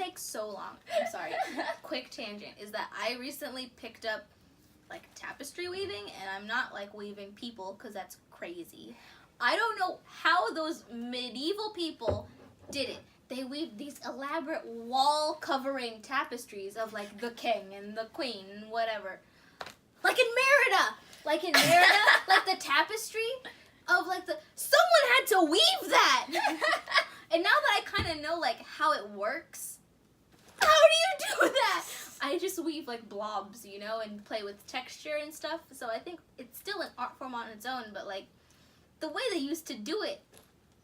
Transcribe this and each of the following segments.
take so long? I'm sorry. Quick tangent is that I recently picked up like tapestry weaving, and I'm not like weaving people because that's crazy. I don't know how those medieval people did it. They weaved these elaborate wall covering tapestries of like the king and the queen and whatever. Like in Merida, like the tapestry of like someone had to weave that. And now that I kind of know like how it works, how do you do that? I just weave like blobs, you know, and play with texture and stuff. So I think it's still an art form on its own, but like the way they used to do it,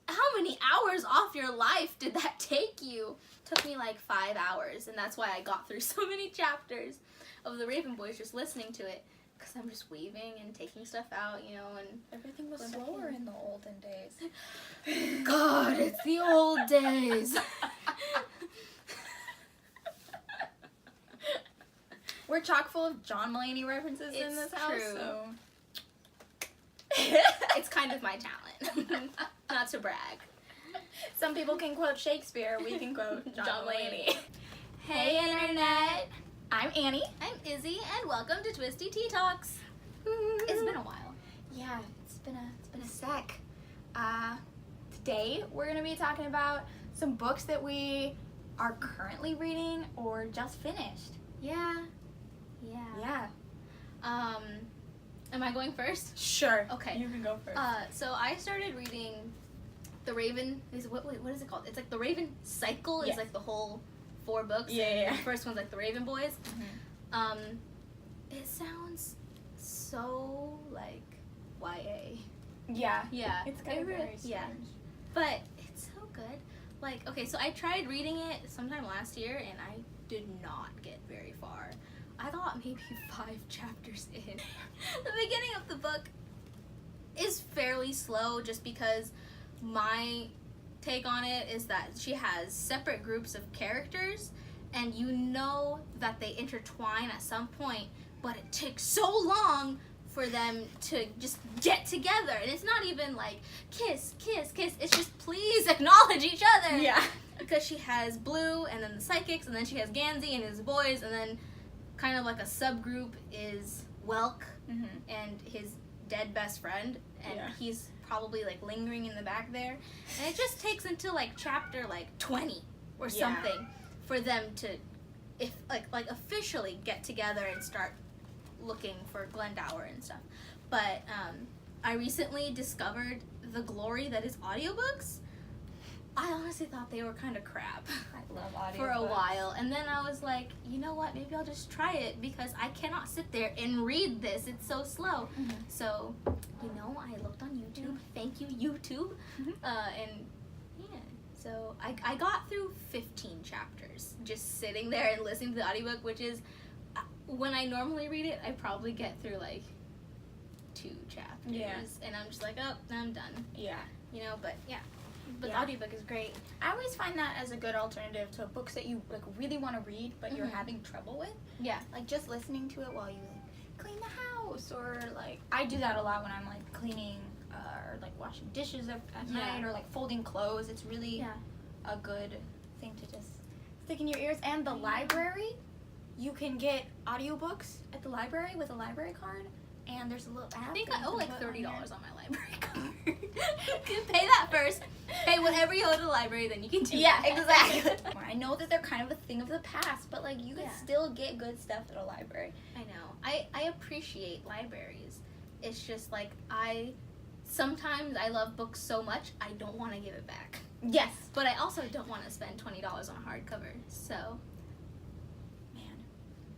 how many hours off your life did that take you? Took me like 5 hours, and that's why I got through so many chapters of the Raven Boys just listening to it, because I'm just weaving and taking stuff out, you know, and everything was slower in the olden days. God, it's the old days. We're chock full of John Mulaney references in this house. True. So it's kind of my talent. Not to brag. Some people can quote Shakespeare. We can quote John Mulaney. Hey, Internet. I'm Annie. I'm Izzy, and welcome to Twisty Tea Talks. It's been a while. Yeah, it's been a sec. Today we're gonna be talking about some books that we are currently reading or just finished. Yeah. Am I going first? Sure. Okay. You can go first. So I started reading The Raven. What is it called? It's like The Raven Cycle. Yes. Is like the whole 4 books. Yeah. The first one's like The Raven Boys. Mm-hmm. It sounds so like YA. Yeah. Yeah. It's kind of very strange. Yeah. But it's so good. Like, okay, so I tried reading it sometime last year, and I did not get very far. I got maybe 5 chapters in. The beginning of the book is fairly slow just because my take on it is that she has separate groups of characters, and you know that they intertwine at some point, but it takes so long for them to just get together. And it's not even like kiss, kiss, kiss. It's just please acknowledge each other. Yeah. Because she has Blue, and then the Psychics, and then she has Gansey and his boys, and then kind of like a subgroup is Welk and his dead best friend, and he's probably like lingering in the back there. And it just takes until like chapter like 20 or something for them to like officially get together and start looking for Glendower and stuff. But I recently discovered the glory that is audiobooks. I honestly thought they were kind of crap. I love audiobooks. For a while. And then I was like, you know what? Maybe I'll just try it because I cannot sit there and read this. It's so slow. So, you know, I looked on YouTube. Thank you, YouTube. And yeah, so I got through 15 chapters just sitting there and listening to the audiobook, which is, when I normally read it, I probably get through like 2 chapters. Yeah. And I'm just like, oh, I'm done. Yeah. You know, but yeah. But the audiobook is great. I always find that as a good alternative to books that you like really want to read but you're having trouble with. Yeah. Like just listening to it while you like clean the house, or like I do that a lot when I'm like cleaning or like washing dishes at night, or like folding clothes. It's really a good thing to just stick in your ears. And the library, you can get audiobooks at the library with a library card. And there's a little app. I think I owe like $30 on my library card. You can pay that first. Pay whatever you owe to the library, then you can do that. Exactly. I know that they're kind of a thing of the past, but like you can still get good stuff at a library. I know. I appreciate libraries. It's just like sometimes I love books so much I don't want to give it back. Yes. But I also don't want to spend $20 on a hardcover. So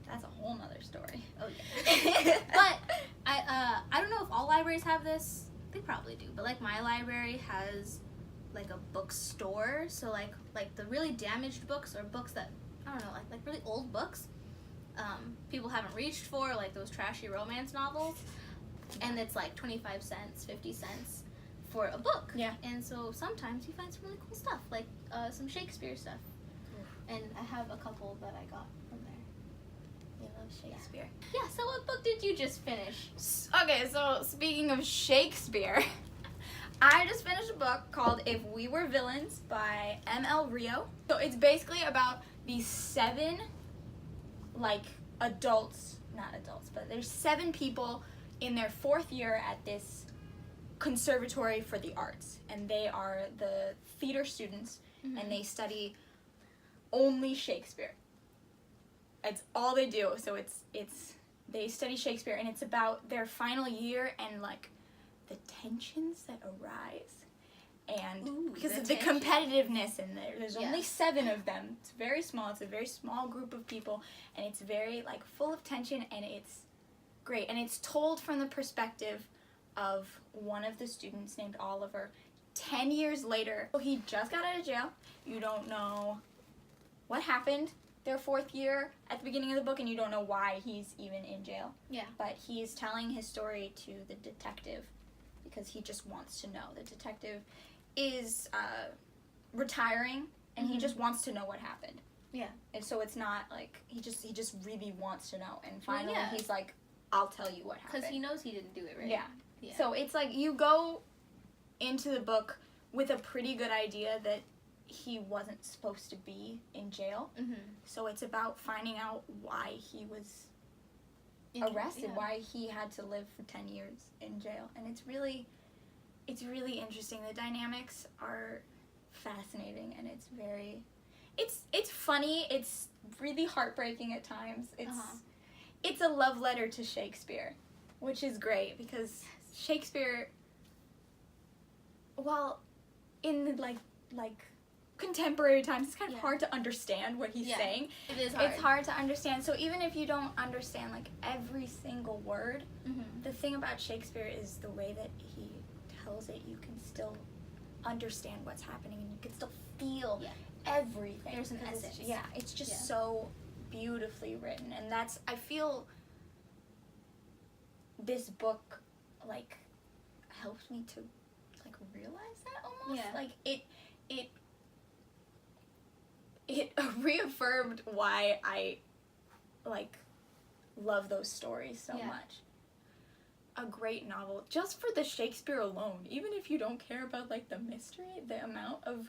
that's a whole nother story. Oh yeah. But I don't know if all libraries have this. They probably do. But like my library has like a bookstore. So like the really damaged books, or books that I don't know, like really old books, people haven't reached for, like those trashy romance novels, and it's like 25 cents, 50 cents for a book. Yeah. And so sometimes you find some really cool stuff, like some Shakespeare stuff. And I have a couple that I got from there. They love Shakespeare. Yeah, so what book did you just finish? Okay, so speaking of Shakespeare, I just finished a book called If We Were Villains by M.L. Rio. So it's basically about these 7, like, not adults, but there's 7 people in their 4th year at this conservatory for the arts, and they are the theater students, and they study only Shakespeare. It's all they do. So they study Shakespeare, and it's about their final year and, like, the tensions that arise. And because of the competitiveness in there, there's only 7 of them. It's very small. It's a very small group of people, and it's very, like, full of tension, and it's great. And it's told from the perspective of one of the students named Oliver. 10 years later, he just got out of jail. You don't know what happened their 4th year at the beginning of the book, and you don't know why he's even in jail. Yeah. But he's telling his story to the detective because he just wants to know. The detective is retiring, and he just wants to know what happened. Yeah. And so it's not like he just really wants to know. And finally, he's like, "I'll tell you what happened." Because he knows he didn't do it, right? Yeah. Yeah. So it's like you go into the book with a pretty good idea that he wasn't supposed to be in jail. So it's about finding out why he was arrested, why he had to live for 10 years in jail. And it's really interesting. The dynamics are fascinating, and it's funny. It's really heartbreaking at times. It's a love letter to Shakespeare, which is great because Shakespeare, while in like contemporary times, it's kind of hard to understand what he's saying. It is hard. It's hard to understand. So even if you don't understand like every single word, the thing about Shakespeare is the way that he tells it, you can still understand what's happening, and you can still feel everything. There's an essence. It's just so beautifully written, and I feel this book like helped me to like realize that almost. Like it reaffirmed why I like love those stories so much. A great novel just for the Shakespeare alone, even if you don't care about like the mystery, the amount of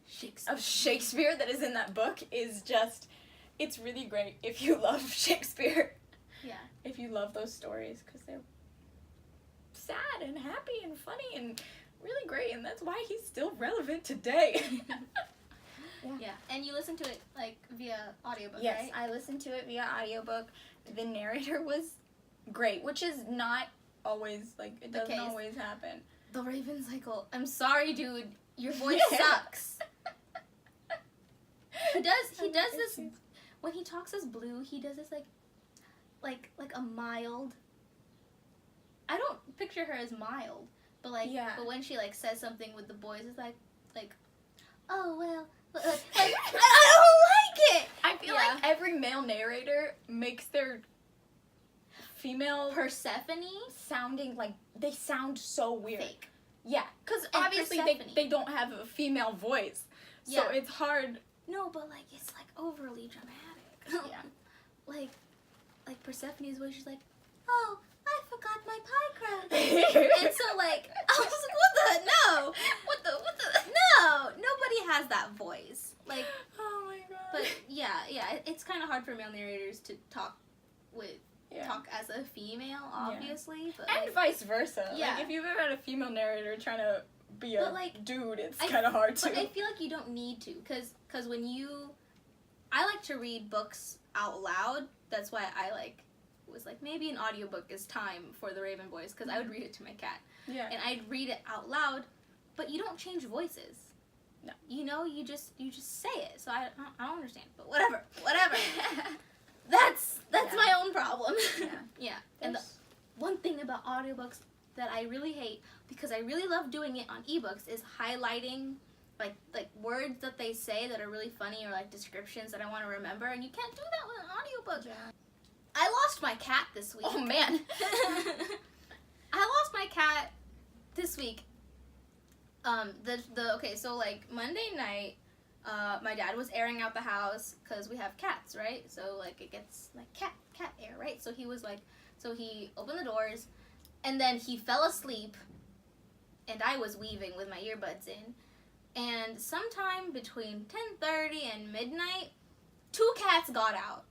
Shakespeare that is in that book is just, it's really great if you love Shakespeare. Yeah. If you love those stories, because they're sad and happy and funny and really great, and that's why he's still relevant today. Yeah, and you listen to it like via audiobook, right? Yes, I listened to it via audiobook. The narrator was great, which is not always, like, it doesn't always happen. The Raven Cycle. I'm sorry, dude. Your voice sucks. He does this, when he talks as Blue, he does this like a mild, I don't picture her as mild, but like, but when she like says something with the boys, it's like, oh, well, like, I don't like it! I feel like every male narrator makes their female Persephone sounding like, they sound so weird. fake. Yeah, because obviously they don't have a female voice, so it's hard. No, but like, it's like overly dramatic. Like Persephone's voice, she's like, oh, I forgot my pie crust. And so like, I was like, what the, no, nobody has that voice. Like, oh my god. but yeah, it's kind of hard for male narrators to talk as a female, obviously. But and like, vice versa. Yeah. Like, if you've ever had a female narrator trying to be a dude, it's I kind of hard to. But I feel like you don't need to, because when I like to read books out loud. That's why I was like, maybe an audiobook is time for The Raven Boys, because I would read it to my cat. Yeah. And I'd read it out loud, but you don't change voices. No. You know, you just say it. So I don't understand, but whatever. That's my own problem. Yeah. And the one thing about audiobooks that I really hate, because I really love doing it on ebooks, is highlighting like words that they say that are really funny, or like descriptions that I want to remember, and you can't do that with an audiobook. Yeah. I lost my cat this week. Oh man. I lost my cat this week. Okay, so like Monday night, my dad was airing out the house because we have cats, right? So like it gets like cat air, right? So he was like, he opened the doors, and then he fell asleep, and I was weaving with my earbuds in, and sometime between 10:30 and midnight, 2 cats got out,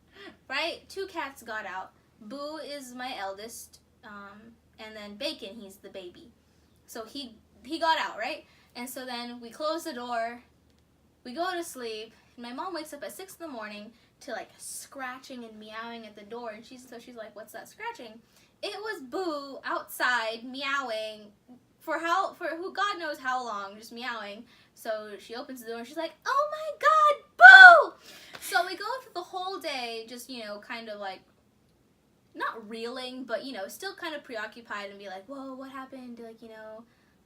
right? 2 cats got out. Boo is my eldest, and then Bacon, he's the baby. So he got out, right? And so then we close the door, we go to sleep, and my mom wakes up at 6 in the morning to like scratching and meowing at the door, and she's like, what's that scratching? It was Boo outside meowing for who God knows how long, just meowing. So she opens the door and she's like, oh my God, Boo! So we go through the whole day just, kind of like, not reeling, but, still kind of preoccupied and be like, whoa, what happened?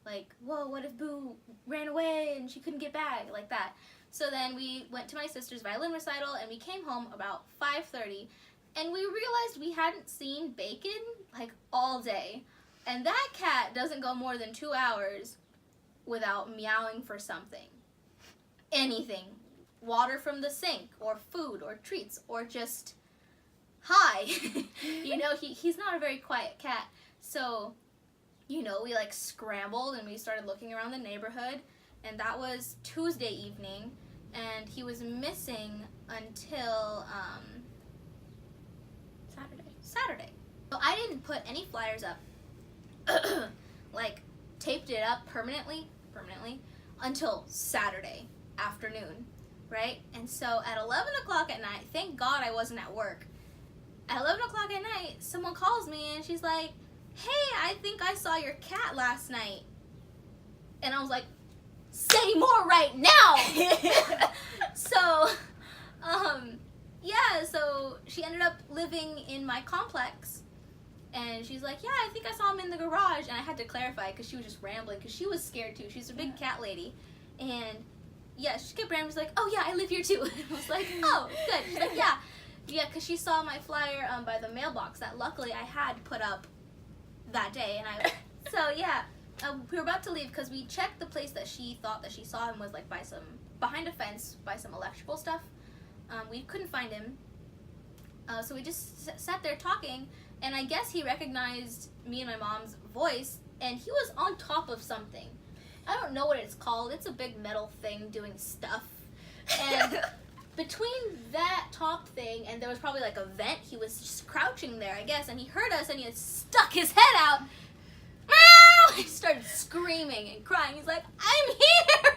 Like, whoa, what if Boo ran away and she couldn't get back? Like that. So then we went to my sister's violin recital and we came home about 5:30 and we realized we hadn't seen Bacon like all day. And that cat doesn't go more than 2 hours without meowing for something. Anything. Water from the sink, or food, or treats, or just hi. He's not a very quiet cat. So, we like scrambled and we started looking around the neighborhood, and that was Tuesday evening, and he was missing until Saturday. So I didn't put any flyers up, like taped it up permanently until Saturday afternoon, right? And so at 11 o'clock at night, thank God I wasn't at work. At 11 o'clock at night, someone calls me and she's like, hey, I think I saw your cat last night. And I was like, say more right now! So, so she ended up living in my complex. And she's like, yeah, I think I saw him in the garage. And I had to clarify because she was just rambling because she was scared too. She's a big cat lady. And yeah, she kept rambling. She's like, oh yeah, I live here too. And I was like, oh, good. She's like, yeah. Yeah, because she saw my flyer by the mailbox that luckily I had put up that day. And we were about to leave because we checked the place that she thought that she saw him was like behind a fence by some electrical stuff. We couldn't find him. So we just sat there talking. And I guess he recognized me and my mom's voice, and he was on top of something. I don't know what it's called. It's a big metal thing doing stuff. And between that top thing and there was probably like a vent, he was just crouching there, I guess, and he heard us and he had stuck his head out. Meow! He started screaming and crying. He's like, I'm here!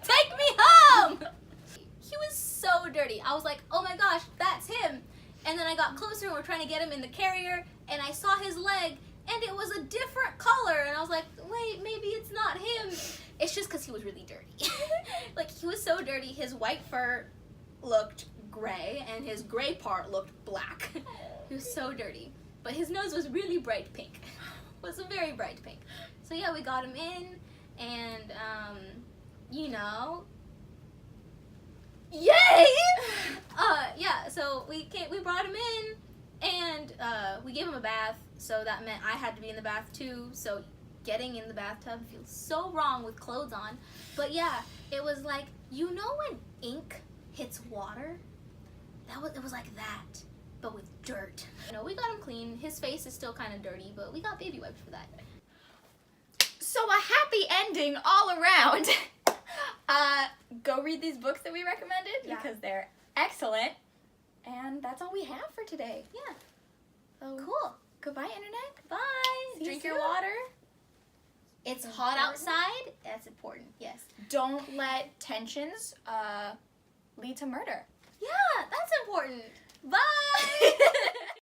Take me home! He was so dirty. I was like, oh my gosh, that's him. And then I got closer and we're trying to get him in the carrier, and I saw his leg, and it was a different color, and I was like, wait, maybe it's not him. It's just because he was really dirty. Like, he was so dirty, his white fur looked gray, and his gray part looked black. He was so dirty. But his nose was really bright pink. It was a very bright pink. So yeah, we got him in, and, yay! So we brought him in, and we gave him a bath, so that meant I had to be in the bath too, so getting in the bathtub feels so wrong with clothes on. But yeah, it was like, when ink hits water? It was like that, but with dirt. We got him clean. His face is still kind of dirty, but we got baby wipes for that. So a happy ending all around. Go read these books that we recommended because they're excellent. And that's all we have for today. Yeah. So, cool. Goodbye, Internet. Bye. Drink your water. It's hot outside. That's important. Yes. Don't let tensions lead to murder. Yeah,